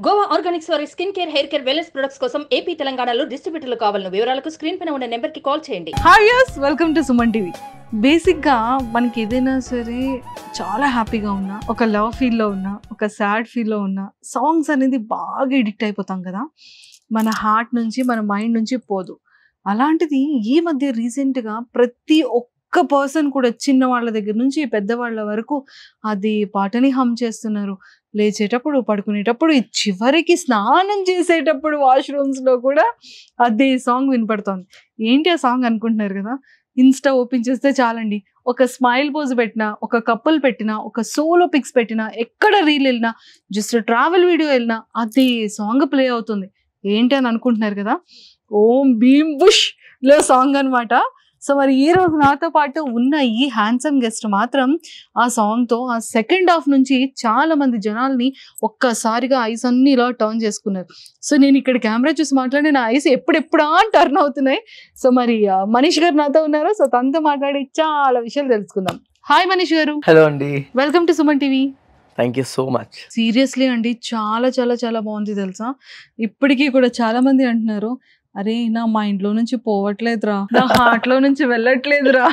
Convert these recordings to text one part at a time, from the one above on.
Goa Organics వారి skin care, hair care, wellness products కోసం AP తెలంగాణలో డిస్ట్రిబ్యూటర్లు కావాలన్న వివరాలకు స్క్రీన్ పైన ఉన్న నెంబర్కి కాల్ చేయండి. Hi yes, welcome to Suman TV. బేసిక్గా మనకి ఏదైనా సరే చాలా హ్యాపీగా ఉన్నా, ఒక లవ్ ఫీల్లో ఉన్నా, ఒక సాడ్ ఫీల్లో ఉన్నా, సాంగ్స్ అనేది బాగా ఎడిక్ట్ అయిపోతాం కదా. మన హార్ట్ నుంచి, మన మైండ్ నుంచి పోదు. అలాంటిది ఈ మధ్య రీసెంట్గా ప్రతి ఒక్క పర్సన్ కూడా చిన్న వాళ్ళ దగ్గర నుంచి పెద్దవాళ్ళ వరకు అది పాటని హమ్ చేస్తున్నారు. లేచేటప్పుడు, పడుకునేటప్పుడు, చివరికి స్నానం చేసేటప్పుడు వాష్రూమ్స్లో కూడా అదే సాంగ్ వినపడుతోంది. ఏంటి ఆ సాంగ్ అనుకుంటున్నారు కదా. ఇన్స్టా ఓపెన్ చేస్తే చాలండి, ఒక స్మైల్ పోజ్ పెట్టినా, ఒక కప్పుల్ పెట్టినా, ఒక సోలో పిక్స్ పెట్టినా, ఎక్కడ రీల్ వెళ్ళినా, జస్ట్ ట్రావెల్ వీడియో వెళ్ళినా అదే సాంగ్ ప్లే అవుతుంది. ఏంటి అని అనుకుంటున్నారు కదా, ఓం భీమ్ బుష్ లో సాంగ్ అనమాట. సో మరి ఈ రోజు నాతో పాటు ఉన్న ఈ హ్యాండ్సమ్ గెస్ట్ మాత్రం ఆ సాంగ్తో ఆ సెకండ్ హాఫ్ నుంచి చాలా మంది జనాల్ని ఒక్కసారిగా ఐస్ అన్ని ఇలా టర్న్ చేసుకున్నారు. సో నేను ఇక్కడ కెమెరా చూసి మాట్లాడి నా ఐస్ ఎప్పుడెప్పుడా టర్న్ అవుతున్నాయి. సో మరి మనీష్ గారు నాతో ఉన్నారు. సో తనతో మాట్లాడి చాలా విషయాలు తెలుసుకుందాం. హాయ్ మనీష్ గారు. హలో అండి. Welcome to Suman TV. Thank you so much. Seriously అండి, చాలా చాలా చాలా బాగుంది తెలుసా. ఇప్పటికీ కూడా చాలా మంది అంటున్నారు, అరే నా మైండ్లో నుంచి పోవట్లేదురా, నా హార్ట్లో నుంచి వెళ్ళట్లేదురా,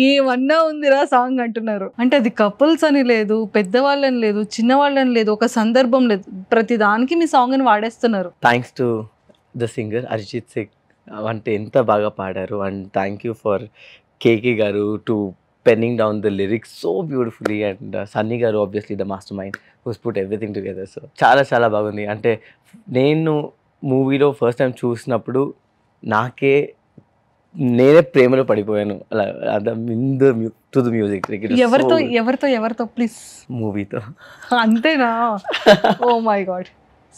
ఏమన్నా ఉందిరా సాంగ్ అంటున్నారు. అంటే అది కపుల్స్ అని లేదు, పెద్దవాళ్ళని లేదు, చిన్నవాళ్ళని లేదు, ఒక సందర్భం లేదు, ప్రతి దానికి మీ సాంగ్ అని వాడేస్తున్నారు. Thanks to the singer Arijit Singh. అంటే ఎంత బాగా పాడారు. And thank you for KK గారు to penning down the lyrics so beautifully. And Sunny గారు obviously the master mind who's put everything together. So చాలా చాలా బాగుంది. అంటే నేను మూవీలో ఫస్ట్ టైం చూసినప్పుడు నేనే ప్రేమలో పడిపోయాను. అలా టు ద మ్యూజిక్. ఎవరితో ప్లీజ్? మూవీతో. అంతేనా? Oh my god.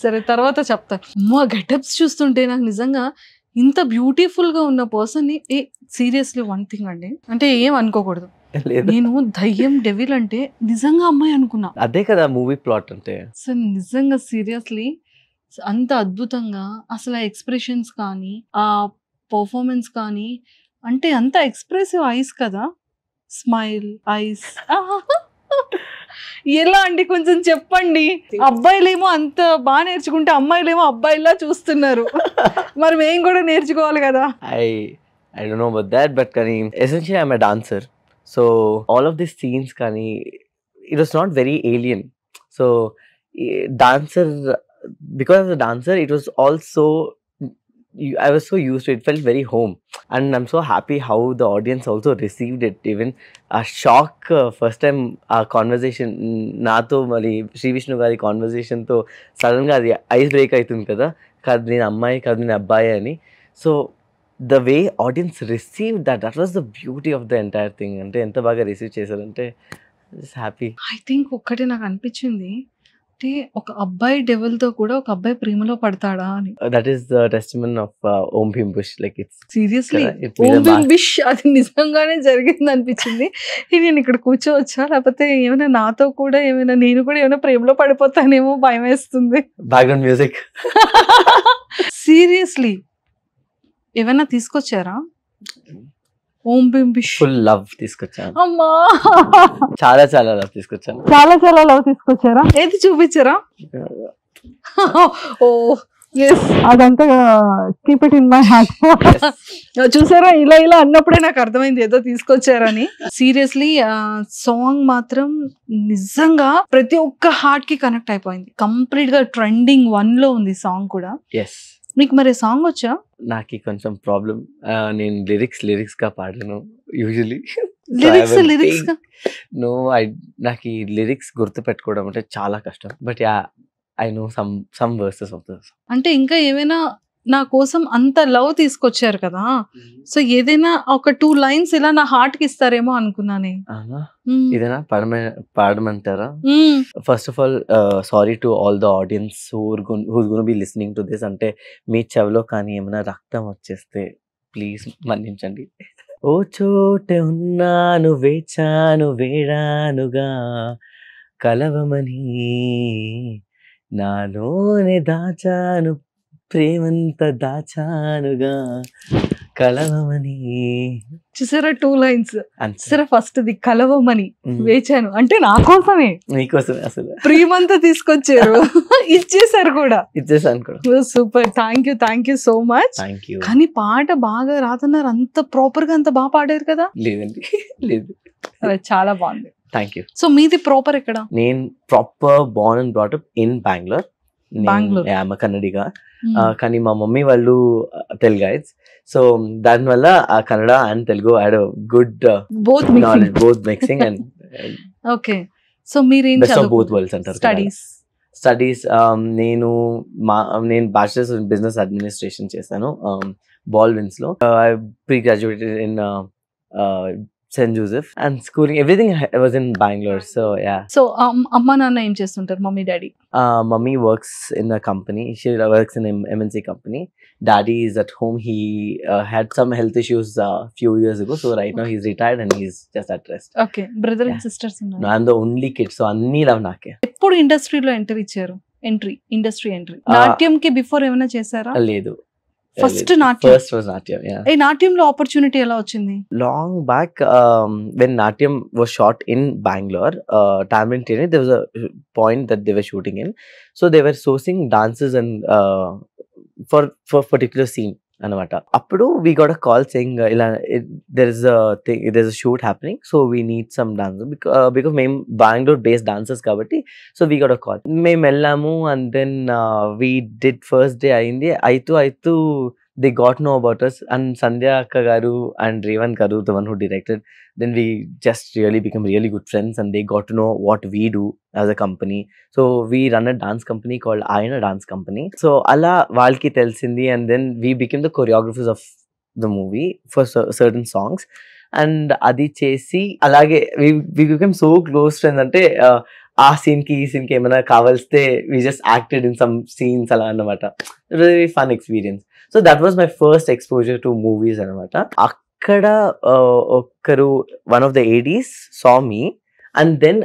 సరే తర్వాత చెప్తాను. మా గెటప్స్ చూస్తుంటే నాకు నిజంగా ఇంత బ్యూటిఫుల్గా ఉన్న పర్సన్ని సీరియస్లీ వన్ థింగ్ అండి, అంటే ఏం అనుకోకూడదు, నేను దయ్యం డెవిల్ అంటే నిజంగా అమ్మాయి అనుకున్నా. అదే కదా మూవీ ప్లాట్ అంటే. సో నిజంగా సీరియస్లీ అంత అద్భుతంగా అసలు ఆ ఎక్స్ప్రెషన్స్ కానీ, ఆ పర్ఫార్మెన్స్ కానీ, అంటే అంత ఎక్స్ప్రెసివ్ ఐస్ కదా, స్మైల్ ఐస్. ఎలా అండి కొంచెం చెప్పండి. అబ్బాయిలేమో అంత బాగా నేర్చుకుంటే అమ్మాయిలేమో అబ్బాయిలా చూస్తున్నారు. మరి మేము కూడా నేర్చుకోవాలి కదా. I don't know about that, but Kani, essentially I'm a dancer. So all of these scenes Kani, it was not very alien. So dancer, because as a dancer it was also, I was so used to it, felt very home. And I'm so happy how the audience also received it. Even a shock, first time our conversation nato mali Sri Vishnu gari conversation to sudden ga adi ice break aitundi kada, kadu nenu ammayi kadu nenu abbayi ani. So the way audience received that was the beauty of the entire thing. Ante enta baga receive chesarante just happy. I think ఒక్కటే నాకు అనిపించింది, అంటే ఒక అబ్బాయి devil తో కూడా ఒక అబ్బాయి ప్రేమలో పడతాడా అని. That is the testament of Om Bhim Bush. Like it's seriously Om Bheem Bush అది నిజంగానే జరిగింది అనిపించింది. నేను ఇక్కడ కూర్చోవచ్చా, లేకపోతే ఏమైనా నాతో కూడా ఏమైనా నేను కూడా ఏమైనా ప్రేమలో పడిపోతానేమో భయం వేస్తుంది. background music. సీరియస్లీ ఏమైనా తీసుకొచ్చారా? ఓం భీమ్ బిష్ ఫుల్ లవ్ తీసుకొచ్చాను. అమ్మా చాలా చాలా లవ్ తీసుకొచ్చాను. చాలా చాలా లవ్ తీసుకొచ్చారా? ఏది చూపించారా? ఓ ఎస్, అదంతా keep it in my heart. చూసారా, ఇలా ఇలా అన్నప్పుడే నాకు అర్థమైంది ఏదో తీసుకొచ్చారని. సీరియస్లీ సాంగ్ మాత్రం నిజంగా ప్రతి ఒక్క హార్ట్ కి కనెక్ట్ అయిపోయింది. కంప్లీట్ గా ట్రెండింగ్ 1 లో ఉంది సాంగ్ కూడా. ఎస్. మీకు మరి సాంగ్ వచ్చా? నాకు కొంచెం ప్రాబ్లం, నేను లిరిక్స్ గా పాడను యూజువలీ. లిరిక్స్ నో, నాకు ఈ లిరిక్స్ గుర్తు పెట్టుకోవడం అంటే చాలా కష్టం. But yeah, I know some versus of this. అంటే ఇంకా ఏమైనా నా కోసం అంత లవ్ తీసుకొచ్చారు కదా, సో ఏదైనా ఒక 2 లైన్స్ ఇలా నా హార్ట్ కి ఇస్తారేమో అనుకున్నానే. ఇదేనా పాడమంటారా? First of all sorry to all the audience who's gonna be listening to this. అంటే మీ చెవిలో కానీ ఏమైనా రక్తం వచ్చేస్తే ప్లీజ్ మన్నించండి. ఓ చోటే ఉన్నాను, వేచాను, వేడానుగా కలవమని, నాలోనే దాచాను, ప్రేమంత దాచానుగా, కలవమని చూసారా 2 lines అంతే. సరే ఫస్ట్ ది కలవమని వేచాను అంటే నా కోసమే నీకోసమే అసలు ప్రియమంతా తీసుకొచ్చారు ఇచ్చేసారు కూడా. ఇచ్చేసాను కూడా. Super, thank you so much. Thank you. కానీ పాట బాగా రాతున్నారు, అంత ప్రాపర్ గా అంత బాగా పాడారు కదా. లేదండి లేదు. చాలా బాగుంది. Thank you. సో మీది ప్రాపర్ ఎక్కడ? నేను proper Born and brought up in Bengaluru. Kannadiga. కానీ మా మమ్మీ వాళ్ళు తెలుగైట్స్. సో దానివల్ల ఆ Kannada and Telugu had good knowledge, both mixing and okay. So మీరు బెస్ట్ ఆఫ్ బోత్ వరల్డ్స్ అంటారు. స్టడీస్ నేను బ్యాచిలర్స్ ఇన్ బిజినెస్ అడ్మినిస్ట్రేషన్ చేశాను బాల్విన్స్ లో. I pre graduated in St. Joseph and schooling, everything was in Bangalore. So yeah. So amma nanna em chestuntaru, mummy daddy? Mummy works in a company. She works in an MNC company. Daddy is at home. He had some health issues few years ago. So right now he's retired and he's just at rest. Okay. Brother and sisters unnara? No, I'm the only kid. So anni love nake. Eppudu industry lo enter icharu? Industry entry. Natyam ki before evana chesara? Ledu. First Natyam. First was Natyam, yeah. Hey, Natyam lo opportunity ela ochindi? Long back, when Natyam was shot in Bangalore, Tamil Training, there was a point that they were shooting in. So they were sourcing dancers and for particular scene. Anamata. Appudu we got a call saying there's a shoot happening, so we need some dancers because మేము Bangalore based dancers kabatti, so we got a call. మేము వెళ్ళాము and then we did first day అయింది. అయితూ they got to know about us and Sandhya akka garu and Revan garu, the one who directed, then we just really become really good friends and they got to know what we do as a company. So we run a dance company called Ayana Dance Company. So alla valki telsindi and then we became the choreographers of the movie for certain songs and adi chesi alage we became so close friends ante ఆ scene కి ఈ scene కి ఏమైనా కావాల్స్తే we just acted in some scenes అలా అన్నమాట. It was a very fun experience. So that was my first exposure to movies అన్నమాట. అక్కడ ఒకరు one of the ADs saw me and then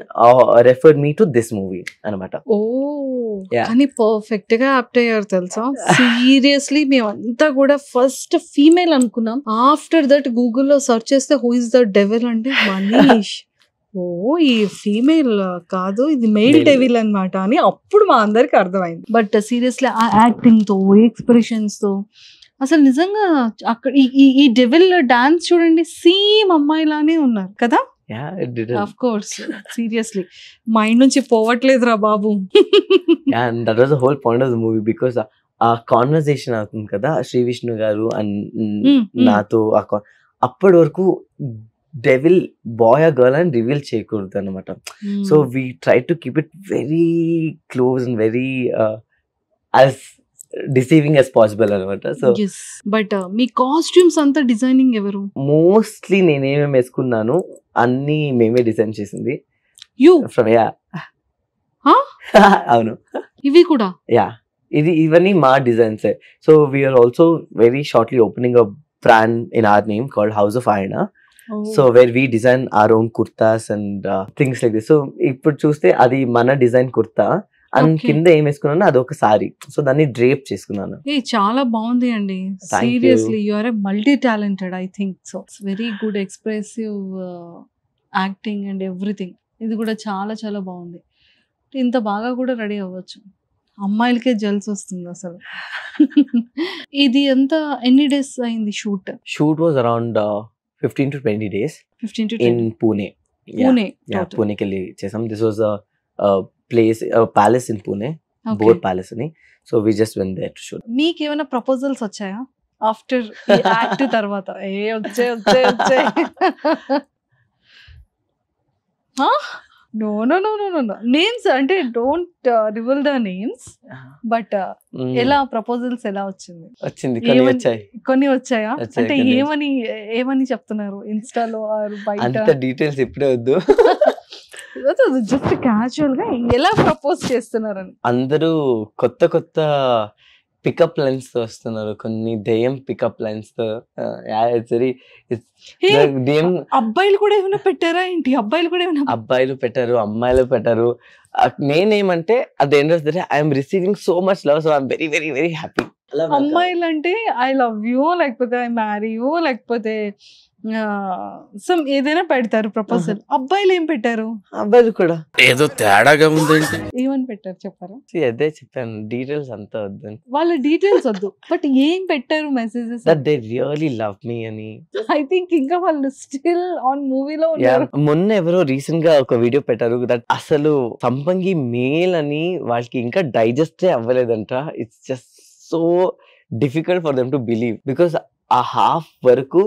referred me to this movie అన్నమాట. కానీ perfect గా apt అయ్యారు తెలుసా. సీరియస్లీ మేమంతా కూడా ఫస్ట్ ఫీమేల్ అనుకున్నాం. ఆఫ్టర్ దట్ గూగుల్లో సెర్చ్ చేస్తే హూ ఇస్ ద డెవిల్ అంటే మనీష్. ఈ ఫీమేల్ కాదు, ఇది మెయిల్ డెవిల్ అన్నమాట అని అప్పుడు మా అందరికి అర్థమైంది. బట్ సీరియస్లీ ఆ యాక్టింగ్ తో ఎక్స్ప్రెషన్స్ తో అసలు నిజంగా అక్కడ ఈ డెవిల్ డాన్స్ చూడండి, సేమ్ అమ్మాయిలానే ఉన్నారు కదా. ఆఫ్ కోర్స్ సీరియస్లీ మైండ్ నుంచి పోవట్లేదురా బాబు. And that was the whole point of the movie because ఆ కాన్వర్సేషన్ అవుతుంది కదా శ్రీ విష్ణు గారు అండ్ నాతో. అప్పటి వరకు డెవిల్ బాయ్ ఆ గర్ల్ అని రివీల్ చేయకూడదు అనమాట. So we try to keep it very close and very as deceiving as possible అనమాట. సో బట్ మీ కాస్ట్యూమ్స్ అంతా డిజైనింగ్ ఎవరు? మోస్ట్లీ నేనేమేమి వేసుకున్నాను అన్ని మేమే డిజైన్ చేసింది. అవును, ఇవి కూడా ఇవన్నీ మా designs. So we are also very shortly opening a brand in our name called house of Ayana. So where we design our own kurtas and things like this. So ఇప్పుడు చూస్తే అది మన డిజైన్ కుర్తా అండ్ కింద ఏం వేసుకున్నాను అది ఒక సారీ. సో దాన్ని డ్రేప్ చేసుకున్నాను. చాలా బాగుంది అండి. Seriously you are a multi talented. I think so. Very good expressive acting and everything. ఇది కూడా చాలా చాలా బాగుంది. ఇంత బాగా కూడా రెడీ అవ్వచ్చు. అమ్మాయిలకే జల్స్ వస్తుంది అసలు. ఇది ఎంత ఎన్ని డేస్ అయింది shoot? Shoot was around 15 to 20 days. 15 to 20 in Pune. Pune ke liye chesam. This was a place, a palace in Pune, Boat Palace ani. So we just went there to shoot. మీకు ఏమైనా proposals వచ్చాయా after act తర్వాత? వచ్చే No. Names అంటే don't reveal the names. But ఎలా proposals ఎలా వచ్చింది? కొన్ని వచ్చాయా? అంటే ఏమని చెప్తున్నారు ఇన్స్టాలో అంత డీటెయిల్స్ ఇప్పుడే వద్దు. జస్ట్ క్యాజువల్ గా ఎలా ప్రపోజ్ చేస్తున్నారని. అందరూ కొత్త పికప్ లైన్స్ తో వస్తున్నారు. కొన్ని దెయ్యం పికప్ లైన్స్ తో. అబ్బాయిలు కూడా ఏమైనా పెట్టారా ఏంటి? అబ్బాయిలు పెట్టారు, అమ్మాయిలు పెట్టారు. నేనేమంటే at the end of the day I am receiving so much love, so I'm very very very happy. అమ్మాయిలు అంటే ఐ లవ్ యూ లేకపోతే ఐ మ్యారీ యూ లేకపోతే సమ్ ఏదైనా పెడతారు ప్రపోజల్. అబ్బాయిలు ఏం పెట్టారు? అబ్బాయిలు కూడా ఏదో తేడాగా ఉందేంటి. ఏమని పెట్టారు చెప్పారా? అదే చెప్పాను, డీటెయిల్స్ అంతా వద్దు. వాళ్ళ డీటెయిల్స్ వద్దు, బట్ ఏం పెట్టారు messages? That they really love me అని. ఐ థింక్ ఇంకా వాళ్ళు స్టిల్ ఆన్ మూవీలో ఉన్నారు. మొన్న ఎవరో రీసెంట్ గా ఒక వీడియో పెట్టారు దట్ అసలు సంపంగి మేల్ అని వాళ్ళకి ఇంకా డైజెస్టే అవ్వలేదంట. It's just so difficult for them to believe, because ఆ హాఫ్ వరకు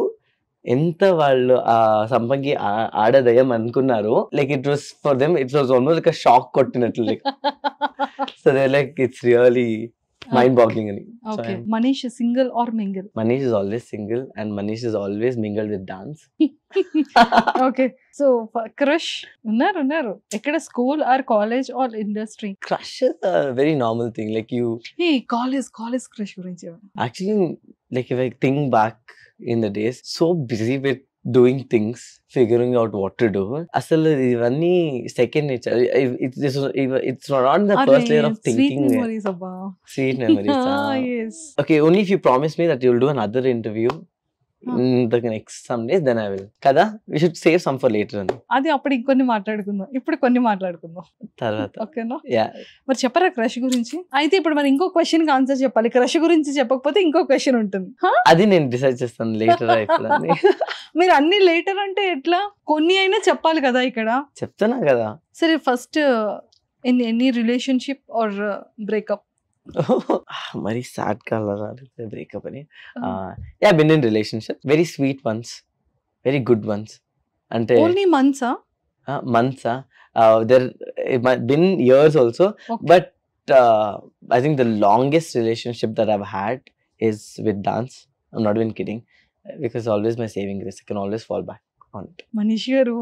ఎంత వాళ్ళు ఆ సంపంగి ఆడదయం అనుకున్నారు. Like it was for them it was almost like shock కొట్టినట్లు. Like so they like it's really mind boggling ani. Okay. Manish is single or mingle? Manish is always single and Manish is always mingled with dance. Okay. So crush unnaru ekkada school or college or industry? Crush is a very normal thing, like you hey college crush gurinchi actually, like if I think back in the days, so busy with doing things, figuring out what to do. Asalu ivanni second nature. It's not the first layer of thinking. Sweet memories abba. Sweet memories. Yes. Okay, only if you promise me that you'll do another interview in the next some days, then I will. Kada, we should save some for later on. అది అప్పుడు ఇంకొన్ని మాట్లాడుకుందాం, ఇప్పుడు కొన్ని మాట్లాడుకుందాం తర్వాత. ఓకేనా? Yeah. మరి చెప్పరా క్రష్ గురించి? అయితే ఇప్పుడు మరి ఇంకో క్వశ్చన్ కి ఆన్సర్ చెప్పాలి. క్రష్ గురించి చెప్పకపోతే ఇంకో క్వశ్చన్ ఉంటుంది. అది నేను డిసైడ్ చేస్తాను లేటర్. మీరు అన్ని లేటర్ అంటే ఎట్లా? కొన్ని అయినా చెప్పాలి కదా ఇక్కడ. చెప్తున్నా కదా. సరే, first any relationship or breakup? మరి సాడ్ కలర్ బ్రేకప్ అని. Yeah, been in relationship, very sweet ones, very good ones. అంటే ఓన్లీ మంత్సా? మంత్సా? there been years also. Okay. But I think the longest relationship that I've had is with dance. I'm not even kidding, because always my saving grace. I can always fall back on it. Manish గారు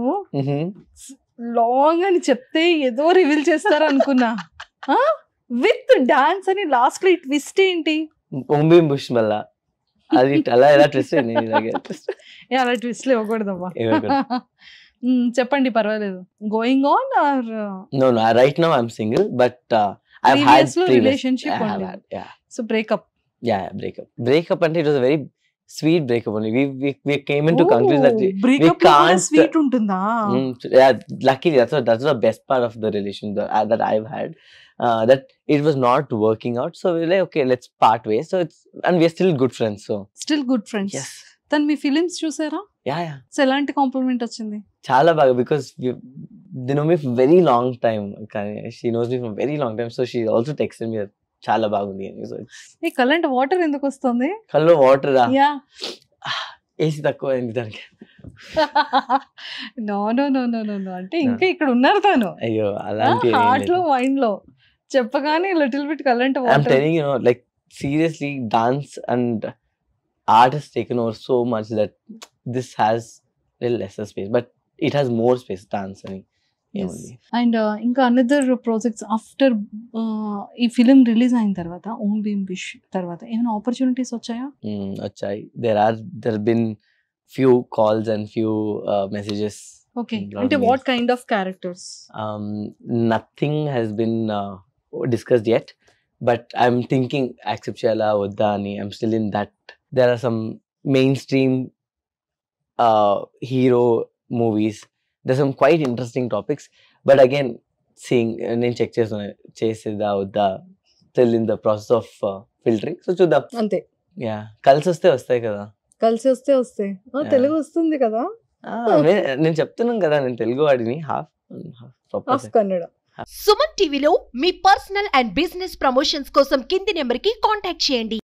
long అని చెప్తే ఏదో reveal చేస్తారు అనుకున్నా. With dance అని last లో twist ఏంటి? Mumbai bush మల్ల అది అలా ఎలా ట్విస్ట్ అలా ట్విస్ట్ ఇవ్వకూడదమ్మా. చెప్పండి, పర్వాలేదు. Going on or? No, right now I'm single, but I've had relationship only. Yeah. So breakup. Yeah, breakup and it was a very sweet breakup only. We came into conclusion that we can't. Sweet untunda? Yeah, luckily that's the best part of the relation that I've had. That it was not working out, so we were like, okay, let's part ways. So and we are still good friends. So still good friends. Yes. తను మీ films చూసారా? Yeah. So ఎలాంటి complement వచ్చింది? చాలా బాగా, because they know me for very long time. She knows me for very long time, so she also texted me చాలా బాగుంది అని. So ఈ కళ్ళంటే వాటర్ ఎందుకు వస్తుంది? కల్లో వాటర్ రా? యా, ఏసీ తక్కువ అయింది దానికి. నో అంటే ఇంకా ఇక్కడ ఉన్నారు తను. అయ్యో, అలాంటి హార్ట్ లో మైండ్ లో చెప్పగానే లిటిల్ బిట్ కళ్ళంటే I'm water. telling you, like seriously, dance and art has taken over so much that this has little lesser space, but it has more space, dance అని. అండ్ ఇంకా another projects after ఈ film release అయిన తర్వాత, ఓం భీమ్ బిష్ తర్వాత ఏమైనా opportunities వచ్చాయా? వచ్చాయి. there have been few calls and few messages. Okay, అంటే what kind of characters? Nothing has been discussed yet, but I'm thinking accept chala vada ani. I'm still in that. There are some mainstream hero movies. There's some quite interesting topics, but again, seeing నేను check చేసేదా వద్దా, still in the process of filtering. So చూద్దాం. అంతే. Yeah, కలిసి వస్తే వస్తాయి కదా. కలిసి వస్తే వస్తాయి. తెలుగు వస్తుంది కదా? నేను చెప్తున్నాను కదా, నేను తెలుగు వాడిని హాఫ్ కన్నడ. సుమన్ టీవీలో మీ పర్సనల్ అండ్ బిజినెస్ ప్రమోషన్స్ కోసం కింది నెంబర్కి కాంటాక్ట్ చేయండి.